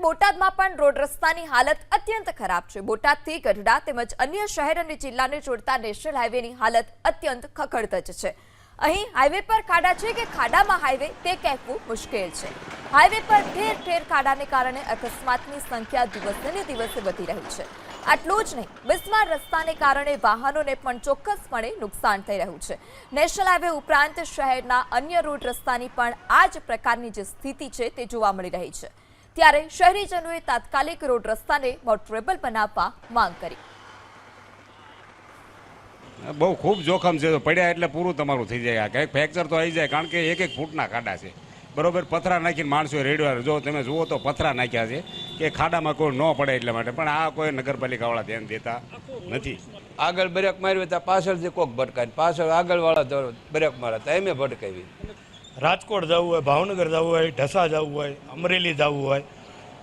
બોટાદમાં પણ રોડ રસ્તાની હાલત અત્યંત ખરાબ છે। બોટાદથી ગઢડા તેમજ અન્ય શહેર અને જિલ્લાને જોડતા નેશનલ હાઈવેની હાલત અત્યંત ખખડધજ છે। અહીં હાઈવે પર ખાડા છે કે ખાડામાં હાઈવે તે કહેવું મુશ્કેલ છે। હાઈવે પર ઠેર ઠેર ખાડાને કારણે અકસ્માતની સંખ્યા દિવસે દિવસે વધી રહી છે। આટલું જ નહીં, બિસ્માર રસ્તાને કારણે વાહનોને પણ ચોક્કસપણે નુકસાન થઈ રહ્યું છે। નેશનલ હાઈવે ઉપરાંત શહેરના અન્ય રોડ રસ્તાની પણ આ જ પ્રકારની જે સ્થિતિ છે તે જોવા મળી રહી છે। ત્યારે શહેરીજનોએ તાત્કાલિક રોડ રસ્તાને મોટરેબલ બનાવવા માંગ કરી। બહુ ખૂબ જોખમ છે, પડ્યા એટલે પૂરું તમારું થઈ જાય। કંઈક ફ્રેક્ચર તો આવી જાય, કારણ કે એક ફૂટના ખાડા છે, બરોબર। પથરા નાખીને માણસો રેડવા, જો તમે જુઓ તો પથરા નાખ્યા છે કે ખાડામાં કોઈ ન પડે એટલા માટે, પણ આ કોઈ નગરપાલિકાવાળા ધ્યાન દેતા નથી। આગળ બ્રેક માર્યું ત્યાં પાછળથી કોક ભટકાય, પાછળ આગળવાળા બ્રેક મારે તો એમ ભટકાવી। રાજકોટ જવું હોય, ભાવનગર જવું હોય, ઢસા જવું હોય, અમરેલી જવું હોય,